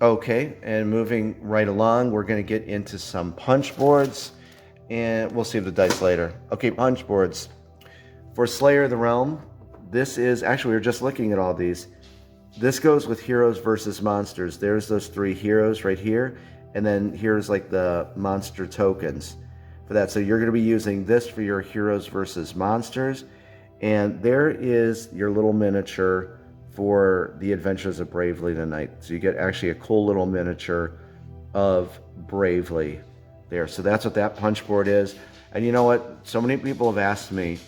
Okay, and moving right along, we're going to get into some punch boards, and we'll save the dice later. Okay, punch boards. For Slayer of the Realm, this is, actually we were just looking at all these. This goes with heroes versus monsters. There's those 3 heroes right here, and then here's like the monster tokens for that. So you're going to be using this for your heroes versus monsters, and there is your little miniature for the Adventures of Bravely tonight. So you get actually a cool little miniature of Bravely there. So that's what that punch board is. And you know what? So many people have asked me,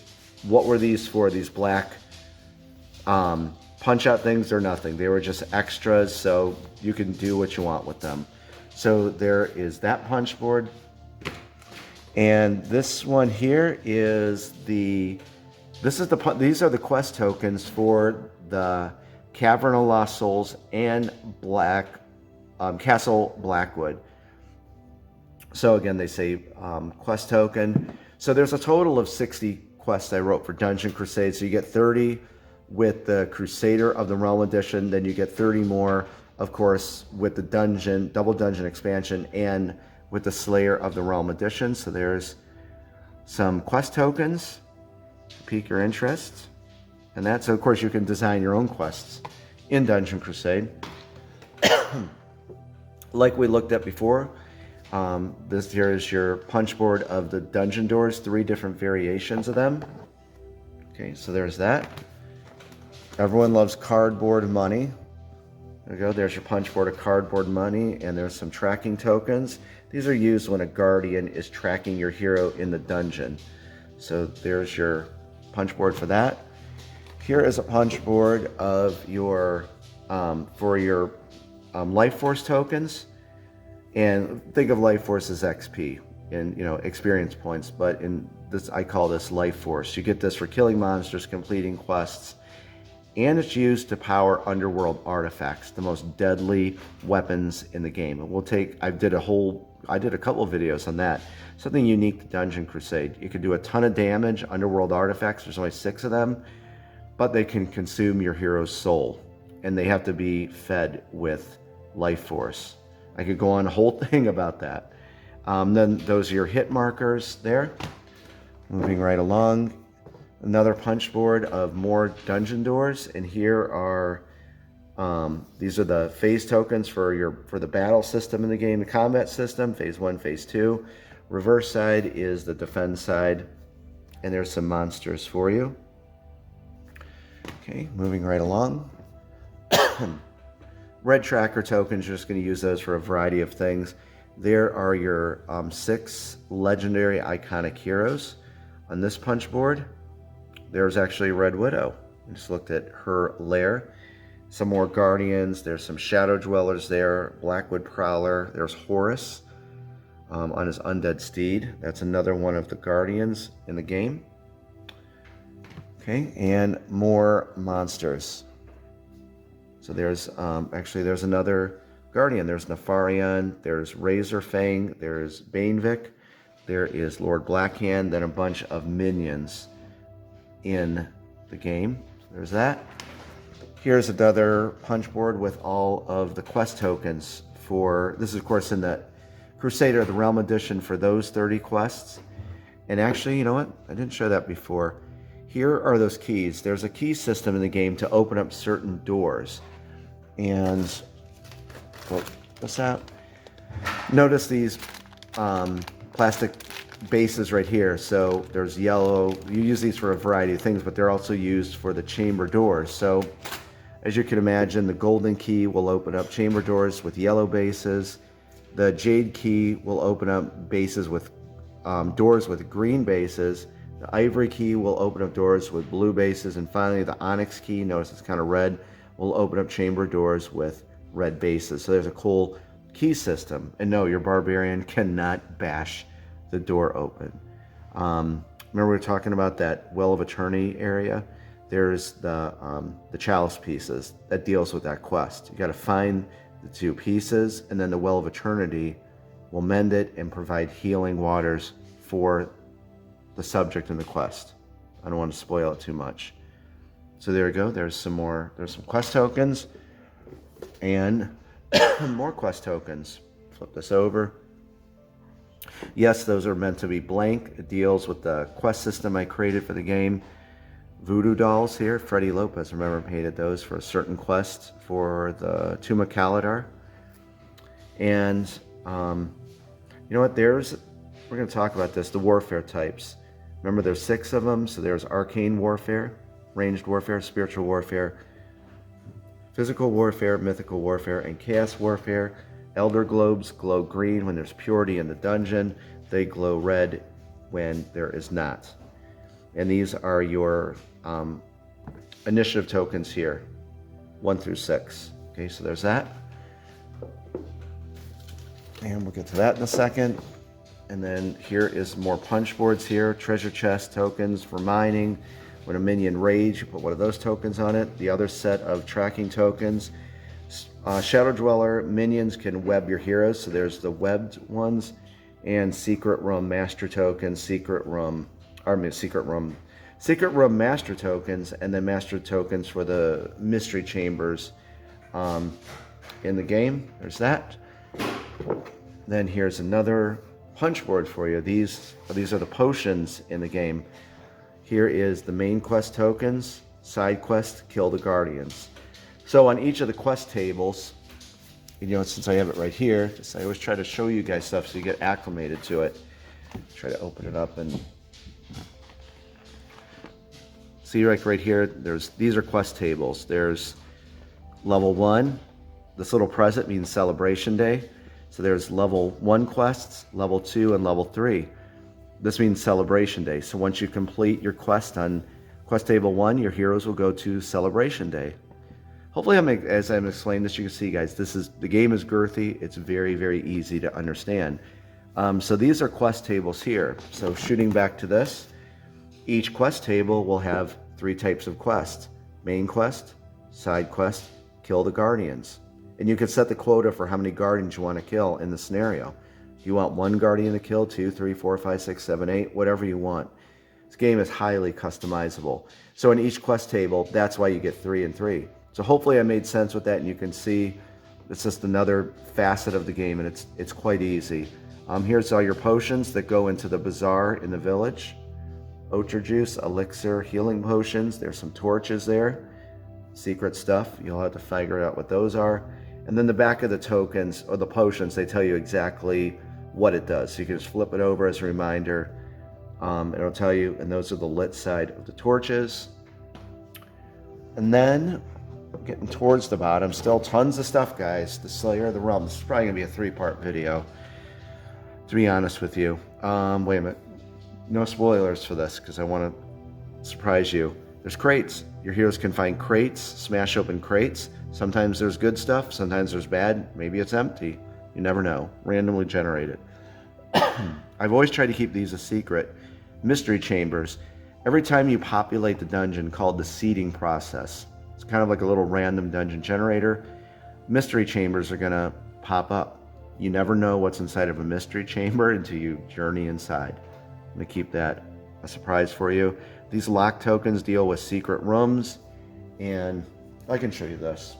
what were these for? These black punch out things? They're nothing. They were just extras, so you can do what you want with them. So there is that punch board. And this one here is these are the quest tokens for the Cavern of Lost Souls and Castle Blackwood. So again, they say quest token. So there's a total of 60 quests I wrote for Dungeon Crusade. So you get 30 with the Crusader of the Realm edition, then you get 30 more, of course, with the double dungeon expansion and with the Slayer of the Realm edition. So there's some quest tokens to pique your interest. And that, so of course you can design your own quests in Dungeon Crusade. Like we looked at before, this here is your punch board of the dungeon doors, 3 different variations of them. Okay, so there's that. Everyone loves cardboard money. There you go, there's your punch board of cardboard money, and there's some tracking tokens. These are used when a guardian is tracking your hero in the dungeon. So there's your punch board for that. Here is a punch board of your for your life force tokens, and think of life force as XP and experience points, but in this I call this life force. You get this for killing monsters, completing quests, and it's used to power underworld artifacts, the most deadly weapons in the game. And I did a couple of videos on that. Something unique to Dungeon Crusade. You can do a ton of damage, underworld artifacts. There's only 6 of them, but they can consume your hero's soul, and they have to be fed with life force. I could go on a whole thing about that. Then those are your hit markers there. Moving right along, another punch board of more dungeon doors, and here are these are the phase tokens for the battle system in the game, the combat system, phase 1, phase 2. Reverse side is the defend side, and there's some monsters for you. Okay, moving right along. Red tracker tokens, you're just going to use those for a variety of things. There are your 6 legendary iconic heroes on this punch board. There's actually Red Widow. I just looked at her lair. Some more guardians. There's some shadow dwellers there. Blackwood Prowler. There's Horus on his undead steed. That's another one of the guardians in the game. Okay, and more monsters. So there's there's another guardian. There's Nefarian. There's Razorfang. There's Banevik. There is Lord Blackhand. Then a bunch of minions in the game. There's that. Here's another punch board with all of the quest tokens for, this is of course in the Crusader of the Realm edition for those 30 quests. And actually, you know what? I didn't show that before. Here are those keys. There's a key system in the game to open up certain doors. And, what's that? Notice these plastic bases right here. So there's yellow. You use these for a variety of things, but they're also used for the chamber doors. So as you can imagine, the golden key will open up chamber doors with yellow bases. The jade key will open up bases with doors with green bases. The ivory key will open up doors with blue bases. And finally, the onyx key, notice it's kind of red, will open up chamber doors with red bases. So there's a cool key system. And no, your barbarian cannot bash the door open. Remember we were talking about that Well of Eternity area? There's the chalice pieces that deals with that quest. You got to find the 2 pieces, and then the Well of Eternity will mend it and provide healing waters for the subject in the quest. I don't want to spoil it too much. So there we go. There's some quest tokens, and More quest tokens. Flip this over. Yes, those are meant to be blank. It deals with the quest system I created for the game. Voodoo dolls here. Freddie Lopez, remember, painted those for a certain quest for the Tomb of Caladar. And you know what? We're going to talk about this, the warfare types. Remember, there's 6 of them. So there's arcane warfare, ranged warfare, spiritual warfare, physical warfare, mythical warfare, and chaos warfare. Elder globes glow green when there's purity in the dungeon. They glow red when there is not. And these are your initiative tokens here, 1 through 6. Okay, so there's that. And we'll get to that in a second. And then here is more punch boards here, treasure chest tokens for mining. When a minion rage, you put one of those tokens on it. The other set of tracking tokens. Shadow Dweller minions can web your heroes, so there's the webbed ones. And Secret Room Master tokens, Secret Room Master tokens, and then Master tokens for the Mystery Chambers in the game. There's that. Then here's another punch board for you. These are the potions in the game. Here is the main quest tokens, side quest, kill the guardians. So on each of the quest tables, you know, since I have it right here, I always try to show you guys stuff so you get acclimated to it. Try to open it up and see, like right here, these are quest tables. There's level 1. This little present means celebration day. So there's level 1 quests, level 2, and level 3. This means celebration day. So once you complete your quest on quest table 1, your heroes will go to celebration day. Hopefully, as I'm explaining this, you can see, guys, the game is girthy. It's very, very easy to understand. So these are quest tables here. So shooting back to this, each quest table will have 3 types of quests: main quest, side quest, kill the guardians. And you can set the quota for how many guardians you want to kill in the scenario. You want 1 guardian to kill, 2, 3, 4, 5, 6, 7, 8, whatever you want. This game is highly customizable. So in each quest table, that's why you get 3 and 3. So hopefully I made sense with that, and you can see it's just another facet of the game, and it's quite easy. Here's all your potions that go into the bazaar in the village. Ocher juice, elixir, healing potions. There's some torches there. Secret stuff. You'll have to figure out what those are. And then the back of the tokens, or the potions, they tell you exactly what it does. So you can just flip it over as a reminder. It'll tell you, and those are the lit side of the torches. And then, getting towards the bottom, still tons of stuff, guys. The Slayer of the Realm. This is probably going to be a 3-part video, to be honest with you. Wait a minute. No spoilers for this, because I want to surprise you. There's crates. Your heroes can find crates, smash open crates. Sometimes there's good stuff, sometimes there's bad. Maybe it's empty. You never know. Randomly generated. I've always tried to keep these a secret. Mystery chambers. Every time you populate the dungeon, called the seeding process, it's kind of like a little random dungeon generator. Mystery chambers are going to pop up. You never know what's inside of a mystery chamber until you journey inside. I'm going to keep that a surprise for you. These lock tokens deal with secret rooms, and I can show you this.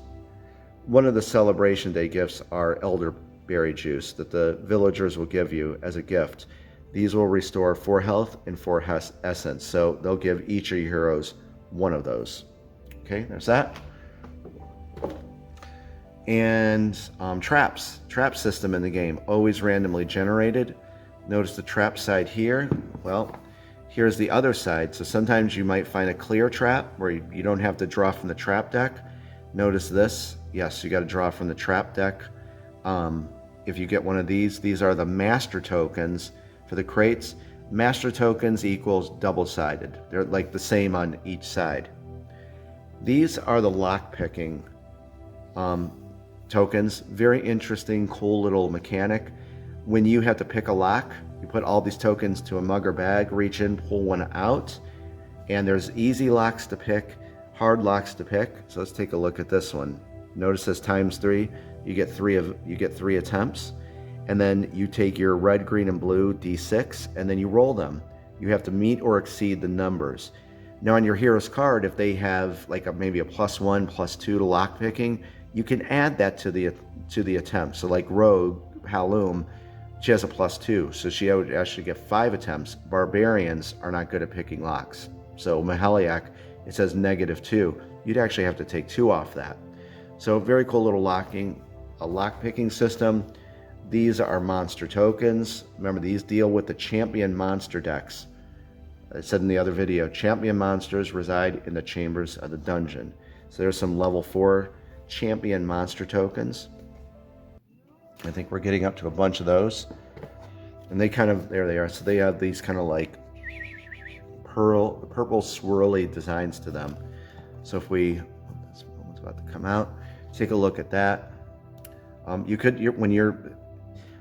One of the celebration day gifts are elderberry juice that the villagers will give you as a gift. These will restore 4 health and 4 essence, so they'll give each of your heroes 1 of those. Okay, there's that. And traps. Trap system in the game, always randomly generated. Notice the trap side here. Well, here's the other side. So sometimes you might find a clear trap where you don't have to draw from the trap deck. Notice this. Yes, you got to draw from the trap deck. If you get one of these are the master tokens for the crates. Master tokens equals double-sided. They're like the same on each side. These are the lock-picking tokens. Very interesting, cool little mechanic. When you have to pick a lock, you put all these tokens to a mug or bag, reach in, pull one out, and there's easy locks to pick, hard locks to pick. So let's take a look at this one. Notice this times 3. You get 3 attempts, and then you take your red, green, and blue d6, and then you roll them. You have to meet or exceed the numbers. Now on your hero's card, if they have like maybe a +1, +2 to lock picking, you can add that to the attempt. So like Rogue, Halloum, she has a +2, so she would actually get 5 attempts. Barbarians are not good at picking locks. So Maheliac, it says -2. You'd actually have to take 2 off that. So very cool little lock picking system. These are monster tokens. Remember, these deal with the champion monster decks. I said in the other video, champion monsters reside in the chambers of the dungeon. So there's some level 4 champion monster tokens. I think we're getting up to a bunch of those. And they kind of, there they are. So they have these kind of like purple swirly designs to them. So if we, this one's about to come out, take a look at that. When your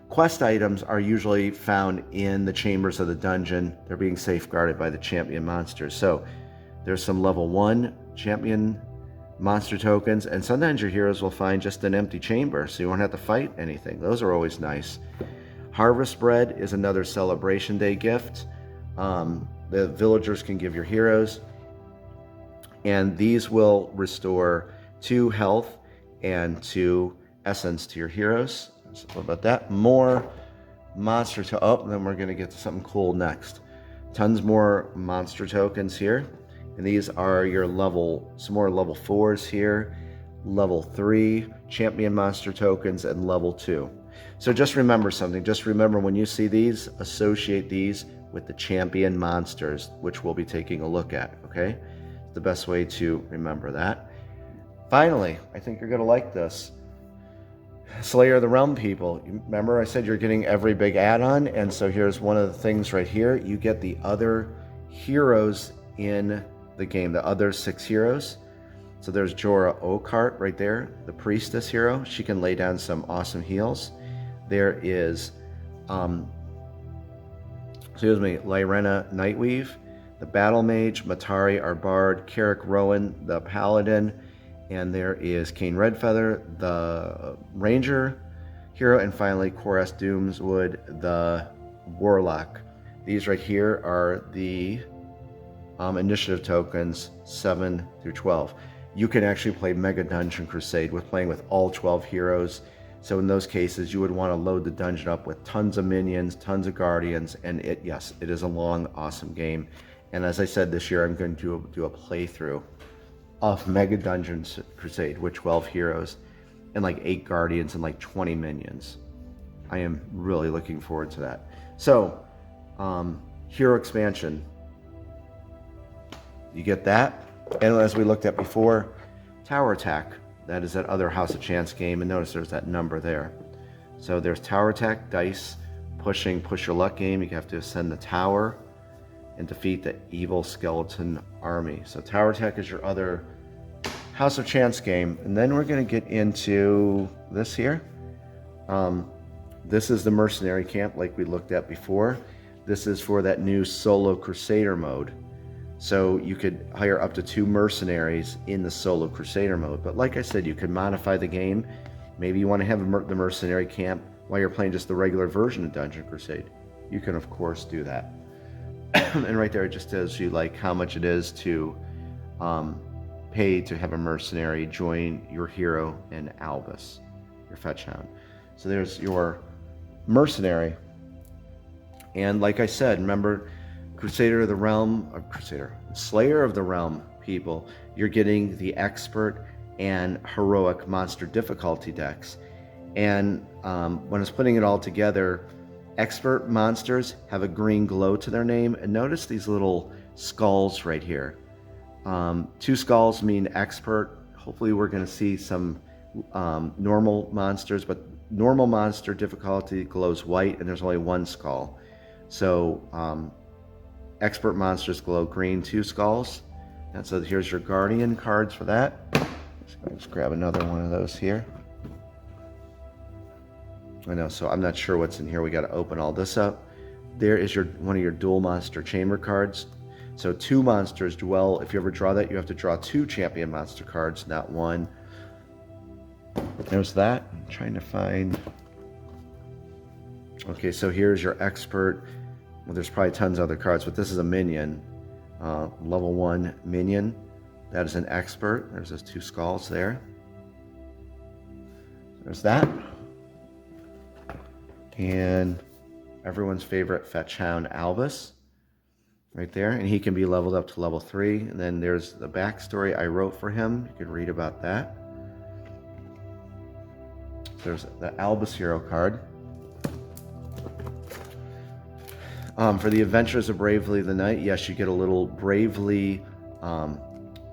quest items are usually found in the chambers of the dungeon, they're being safeguarded by the champion monsters. So there's some level 1 champion monster tokens, and sometimes your heroes will find just an empty chamber, so you won't have to fight anything. Those are always nice. Harvest bread is another celebration day gift. The villagers can give your heroes, and these will restore 2 health and 2 essence to your heroes. So what about that? More monster and then we're going to get to something cool next. Tons more monster tokens here. And these are your some more level 4s here, level 3 champion monster tokens, and level 2. So just remember something. Just remember, when you see these, associate these with the champion monsters, which we'll be taking a look at, okay? It's the best way to remember that. Finally, I think you're going to like this. Slayer of the Realm people. Remember I said you're getting every big add-on, and so here's one of the things right here. You get the other heroes in the game, the other 6 heroes. So there's Jorah Oakheart right there, the Priestess hero. She can lay down some awesome heals. There is, Lyrena Nightweave, the Battlemage, Matari our Bard, Carrick Rowan, the Paladin, and there is Kane Redfeather, the Ranger hero, and finally Koras Doomswood, the Warlock. These right here are the initiative tokens 7 through 12. You can actually play Mega Dungeon Crusade with playing with all 12 heroes. So in those cases, you would want to load the dungeon up with tons of minions, tons of guardians, and yes, it is a long, awesome game. And as I said, this year I'm going to do a playthrough of Mega Dungeon Crusade with 12 heroes and like 8 guardians and like 20 minions. I am really looking forward to that. So, hero expansion. You get that. And as we looked at before, Tower Attack. That is that other House of Chance game. And notice there's that number there. So there's Tower Attack, dice, push your luck game. You have to ascend the tower and defeat the evil skeleton army. So Tower Attack is your other House of Chance game. And then we're going to get into this here. This is the Mercenary Camp like we looked at before. This is for that new solo Crusader mode. So you could hire up to 2 mercenaries in the solo Crusader mode. But like I said, you could modify the game. Maybe you want to have the Mercenary Camp while you're playing just the regular version of Dungeon Crusade. You can, of course, do that. And right there, it just tells you like how much it is to pay to have a mercenary join your hero in Albus, your fetch hound. So there's your mercenary. And like I said, remember, Slayer of the Realm people, you're getting the expert and heroic monster difficulty decks. And when I was putting it all together, expert monsters have a green glow to their name. And notice these little skulls right here. 2 skulls mean expert. Hopefully we're going to see some normal monsters, but normal monster difficulty glows white and there's only 1 skull. So expert monsters glow green, 2 skulls. And so here's your guardian cards for that. Let's grab another one of those here. I know, so I'm not sure what's in here. We got to open all this up. There is one of your dual monster chamber cards. So 2 monsters dwell. If you ever draw that, you have to draw 2 champion monster cards, not 1. There's that. I'm trying to find. Okay, so here's your expert. Well, there's probably tons of other cards, but this is a minion. Level 1 minion. That is an expert. There's those 2 skulls there. There's that. And everyone's favorite fetch hound, Albus, right there. And he can be leveled up to level 3. And then there's the backstory I wrote for him. You can read about that. There's the Albus hero card. For the Adventures of Bravely the Knight, yes, you get a little Bravely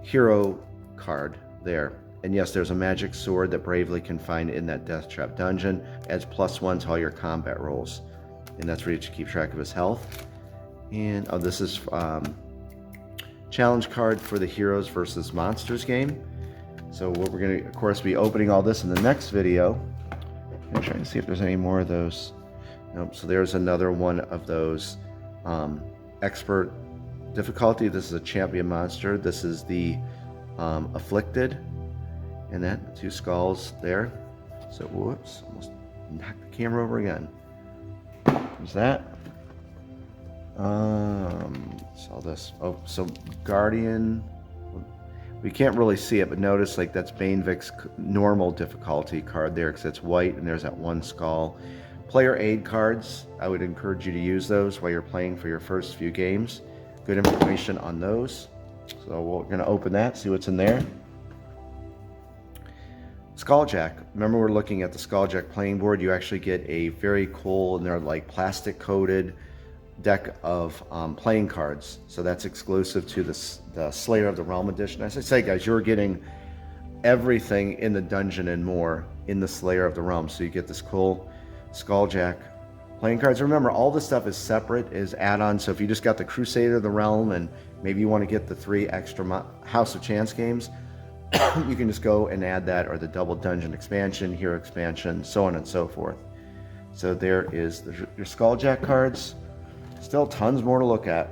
hero card there. And yes, there's a magic sword that Bravely can find in that Death Trap dungeon. Adds +1 to all your combat rolls. And that's where you keep track of his health. And oh, this is challenge card for the Heroes versus Monsters game. So what we're going to, of course, be opening all this in the next video. I'm trying to see if there's any more of those. Nope. So there's another one of those expert difficulty. This is a champion monster. This is the Afflicted. And that 2 skulls there. So whoops, almost knocked the camera over again. There's that. Saw this. Oh, so Guardian. We can't really see it, but notice like that's Bainvik's normal difficulty card there because it's white and there's that 1 skull. Player aid cards, I would encourage you to use those while you're playing for your first few games. Good information on those. So we're going to open that, see what's in there. Skulljack. Remember we're looking at the Skulljack playing board. You actually get a very cool, and they're like plastic coated deck of playing cards. So that's exclusive to the Slayer of the Realm edition. As I say, guys, you're getting everything in the dungeon and more in the Slayer of the Realm. So you get this cool Skulljack playing cards. Remember, all this stuff is separate, is add-ons. So if you just got the Crusader of the Realm and maybe you want to get the 3 extra House of Chance games, you can just go and add that, or the double dungeon expansion, hero expansion, so on and so forth. So there is your Skulljack cards. Still tons more to look at.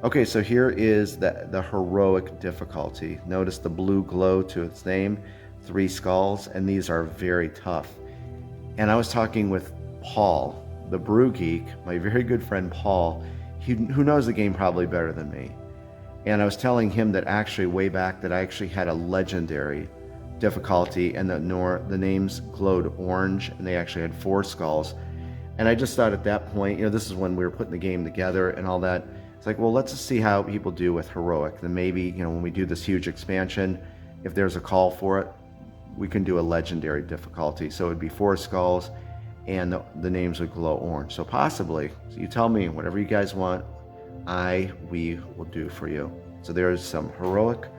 Okay, so here is the heroic difficulty. Notice the blue glow to its name, 3 skulls, and these are very tough. And I was talking with Paul, the Brew Geek, my very good friend Paul, who knows the game probably better than me. And I was telling him that actually way back that I actually had a legendary difficulty, and the names glowed orange, and they actually had 4 skulls. And I just thought at that point, this is when we were putting the game together and all that. It's like, well, let's just see how people do with heroic. Then maybe, when we do this huge expansion, if there's a call for it, we can do a legendary difficulty. So it'd be 4 skulls, and the names would glow orange. So possibly, so you tell me whatever you guys want. We will do for you. So there's some heroic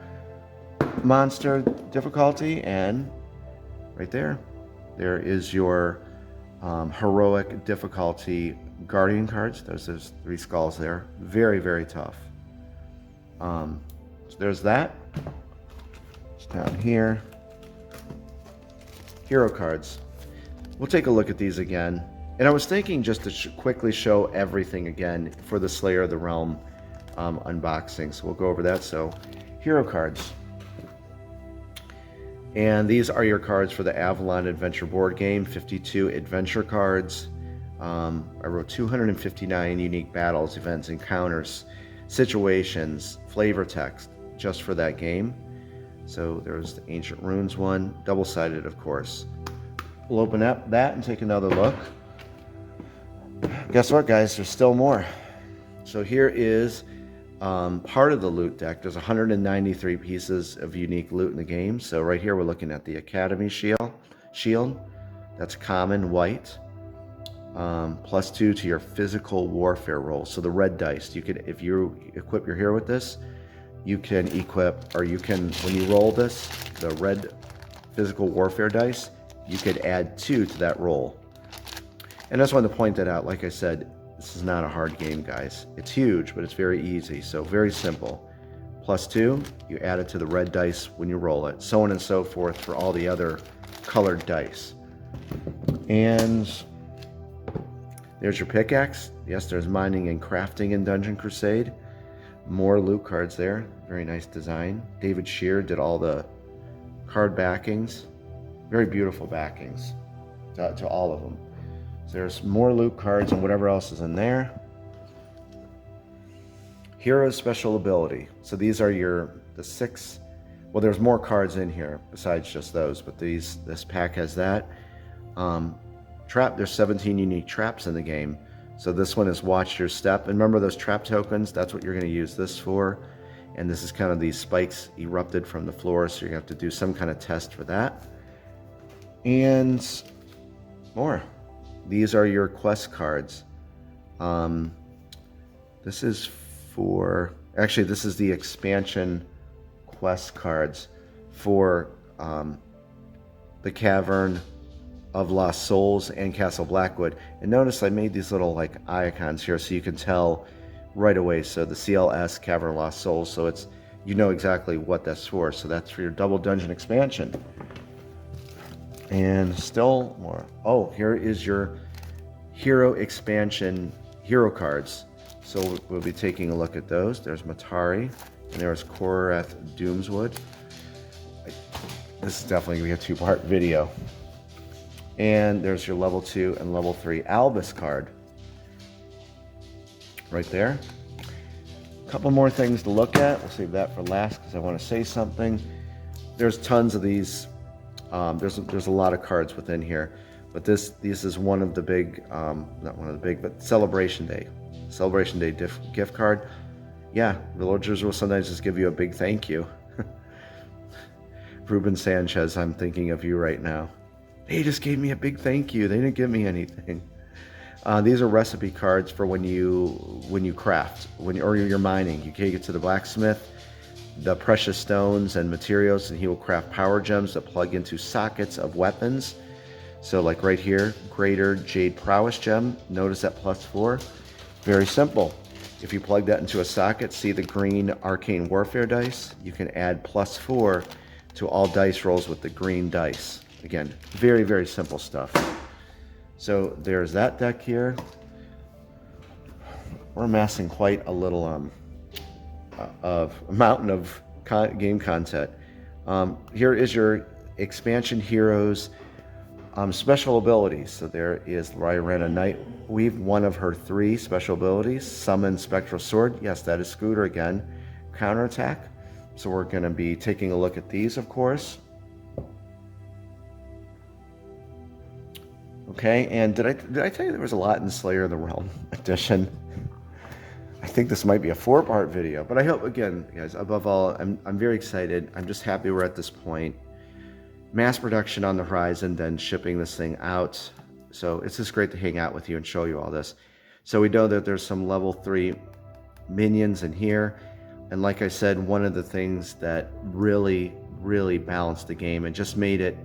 monster difficulty, and right there is your heroic difficulty guardian cards. There's 3 skulls there. Very, very tough. So there's that. It's down here. Hero cards. We'll take a look at these again. And I was thinking just to quickly show everything again for the Slayer of the Realm unboxing. So we'll go over that. So, hero cards. And these are your cards for the Avalon Adventure board game. 52 adventure cards. I wrote 259 unique battles, events, encounters, situations, flavor text just for that game. So there's the Ancient Runes one, double-sided, of course. We'll open up that and take another look. Guess what, guys? There's still more. So here is part of the loot deck. There's 193 pieces of unique loot in the game. So right here we're looking at the Academy Shield. That's common, white. +2 to your physical warfare roll. So the red dice. You could, if you equip your hero with this, you can equip, or you can, when you roll this, the red physical warfare dice, you could add 2 to that roll. And I just wanted to point that out. Like I said, this is not a hard game, guys. It's huge, but it's very easy. So very simple. +2, you add it to the red dice when you roll it. So on and so forth for all the other colored dice. And there's your pickaxe. Yes, there's mining and crafting in Dungeon Crusade. More loot cards there. Very nice design. David Shear did all the card backings. Very beautiful backings to all of them. So there's more loot cards and whatever else is in there. Hero's special ability. So these are the 6 Well, there's more cards in here besides just those, but this pack has that. There's 17 unique traps in the game. So this one is Watch Your Step. And remember those trap tokens? That's what you're going to use this for. And this is kind of these spikes erupted from the floor, so you're going to have to do some kind of test for that. And more. These are your quest cards. This is for... Actually, this is the expansion quest cards for the Cavern of Lost Souls and Castle Blackwood. And notice I made these little like icons here so you can tell right away. So the CLS, Cavern of Lost Souls, so it's, you know exactly what that's for. So that's for your double dungeon expansion. And still more. Oh, here is your hero expansion hero cards. So we'll be taking a look at those. There's Matari, and there's Korath Doomswood. This is definitely going to be a two-part video. And there's your level 2 and level 3 Albus card. Right there. A couple more things to look at. We'll save that for last because I want to say something. There's tons of these. There's a lot of cards within here. But this is one of the big, not one of the big, but Celebration Day. Celebration Day gift card. Yeah, villagers will sometimes just give you a big thank you. Ruben Sanchez, I'm thinking of you right now. They just gave me a big thank you. They didn't give me anything. These are recipe cards for when you craft, or you're mining. You take it to the blacksmith, the precious stones and materials, and he will craft power gems that plug into sockets of weapons. So like right here, Greater Jade Prowess Gem. Notice that +4. Very simple. If you plug that into a socket, see the green Arcane Warfare dice? You can add +4 to all dice rolls with the green dice. Again, very, very simple stuff. So there's that deck here. We're amassing quite a little mountain of game content. Here is your expansion heroes special abilities. So there is Lyrena Nightweave, one of her 3 special abilities. Summon Spectral Sword. Yes, that is Scooter again. Counterattack. So we're going to be taking a look at these, of course. Okay, and did I tell you there was a lot in Slayer of the Realm edition? I think this might be a 4-part video, but I hope, again, guys, above all, I'm very excited. I'm just happy we're at this point. Mass production on the horizon, then shipping this thing out. So it's just great to hang out with you and show you all this. So we know that there's some level 3 minions in here. And like I said, one of the things that really, really balanced the game and just made it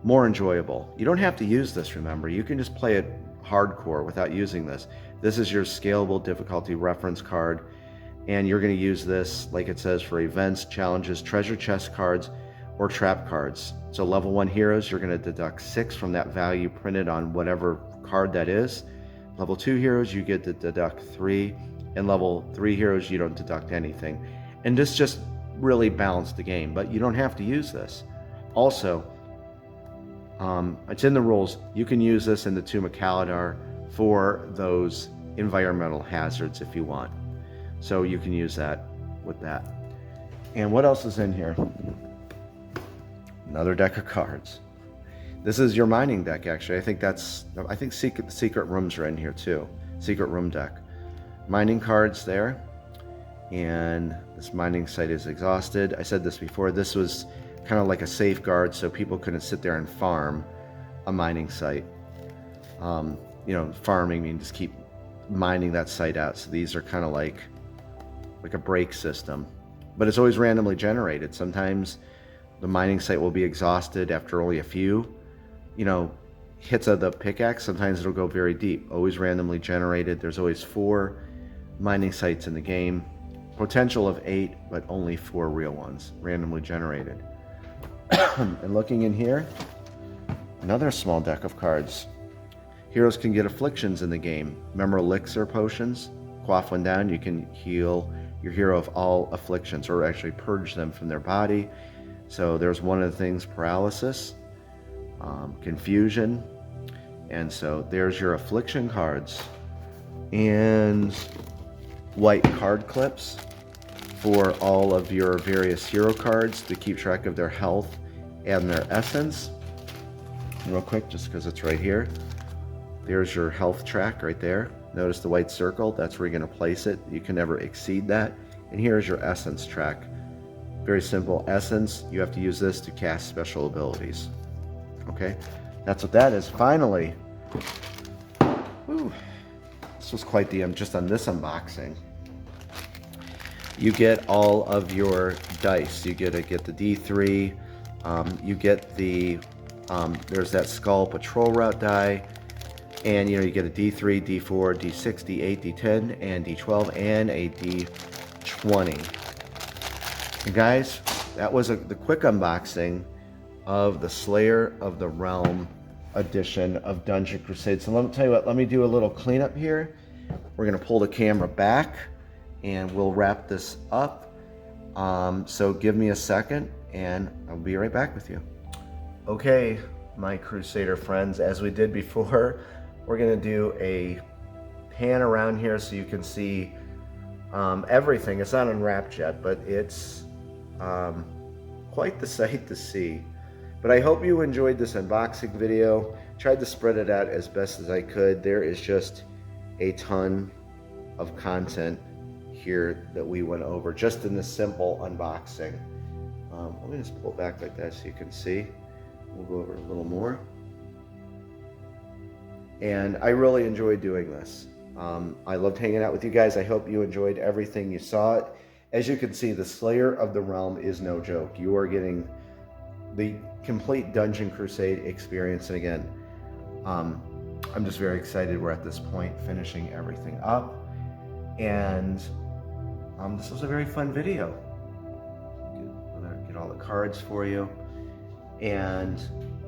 more enjoyable. You don't have to use this, remember. You can just play it hardcore without using this. This is your scalable difficulty reference card. And you're going to use this, like it says, for events, challenges, treasure chest cards, or trap cards. So level 1 heroes, you're going to deduct 6 from that value printed on whatever card that is. Level 2 heroes, you get to deduct 3. And level 3 heroes, you don't deduct anything. And this just really balanced the game, but you don't have to use this. Also, it's in the rules. You can use this in the Tomb of Kaladar for those environmental hazards if you want. So you can use that with that. And what else is in here? Another deck of cards. This is your mining deck, actually. I think secret rooms are in here too. Secret room deck. Mining cards there. And this mining site is exhausted. I said this before. This was kind of like a safeguard so people couldn't sit there and farm a mining site. Farming means just keep mining that site out. So these are kind of like a break system. But it's always randomly generated. Sometimes the mining site will be exhausted after only a few, hits of the pickaxe. Sometimes it'll go very deep. Always randomly generated. There's always 4 mining sites in the game. Potential of 8, but only 4 real ones, randomly generated. And looking in here, another small deck of cards. Heroes can get afflictions in the game. Remember elixir potions? Quaff one down, you can heal your hero of all afflictions, or actually purge them from their body. So there's one of the things, paralysis, confusion, and so there's your affliction cards. And white card clips for all of your various hero cards to keep track of their health and their essence. Real quick, just because it's right here. There's your health track right there. Notice the white circle, that's where you're going to place it. You can never exceed that. And here's your essence track. Very simple. Essence, you have to use this to cast special abilities. Okay, that's what that is. Finally, whew, this was quite the just on this unboxing. You get all of your dice. You get the D3. You get the there's that Skull Patrol Route die, and you get a D3, D4, D6, D8, D10, and D12, and a D20. And guys, that was the quick unboxing of the Slayer of the Realm edition of Dungeon Crusade. So let me tell you what, let me do a little cleanup here. We're going to pull the camera back and we'll wrap this up. So give me a second and I'll be right back with you. Okay, my Crusader friends, as we did before, we're going to do a pan around here so you can see everything. It's not unwrapped yet, but it's quite the sight to see. But I hope you enjoyed this unboxing video. Tried to spread it out as best as I could. There is just a ton of content here that we went over just in this simple unboxing. Let me just pull it back like that so you can see. We'll go over a little more. And I really enjoyed doing this. I loved hanging out with you guys. I hope you enjoyed everything you saw. It. As you can see, the Slayer of the Realm is no joke. You are getting the complete Dungeon Crusade experience. And again, I'm just very excited we're at this point finishing everything up. And this was a very fun video. Get all the cards for you. And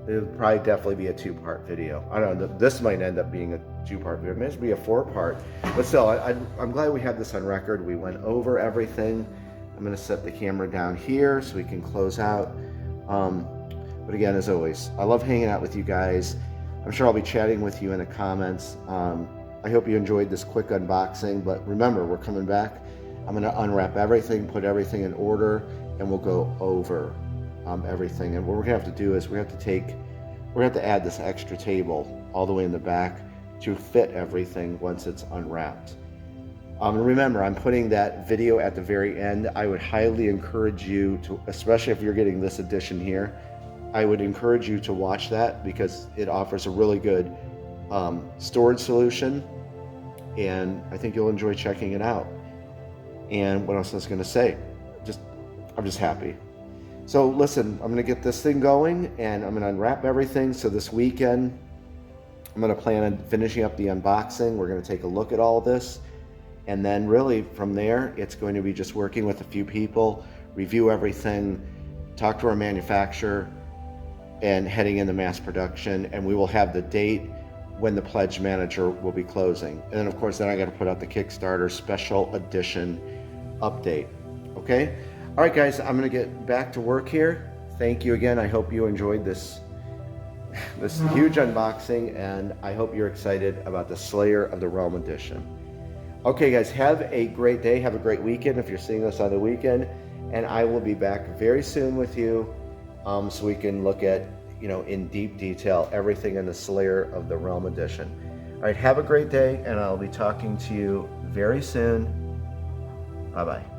it'll probably definitely be a two-part video. I don't know, this might end up being a two-part video. It may be a four-part. But still, I'm glad we had this on record. We went over everything. I'm going to set the camera down here so we can close out. But again, as always, I love hanging out with you guys. I'm sure I'll be chatting with you in the comments. I hope you enjoyed this quick unboxing. But remember, we're coming back. I'm going to unwrap everything, put everything in order, and we'll go over everything. And what we're gonna have to do is we're gonna have to add this extra table all the way in the back to fit everything once it's unwrapped. Remember, I'm putting that video at the very end. I would highly encourage you to, especially if you're getting this edition here, I would encourage you to watch that because it offers a really good storage solution, and I think you'll enjoy checking it out. And what else I was gonna say? I'm just happy. So listen, I'm going to get this thing going and I'm going to unwrap everything. So this weekend, I'm going to plan on finishing up the unboxing. We're going to take a look at all of this. And then really from there, it's going to be just working with a few people, review everything, talk to our manufacturer, and heading into mass production. And we will have the date when the pledge manager will be closing. And then of course, then I got to put out the Kickstarter special edition update. Okay. All right, guys, I'm going to get back to work here. Thank you again. I hope you enjoyed this huge unboxing, and I hope you're excited about the Slayer of the Realm edition. Okay, guys, have a great day. Have a great weekend if you're seeing this on the weekend, and I will be back very soon with you so we can look at, in deep detail, everything in the Slayer of the Realm edition. All right, have a great day, and I'll be talking to you very soon. Bye-bye.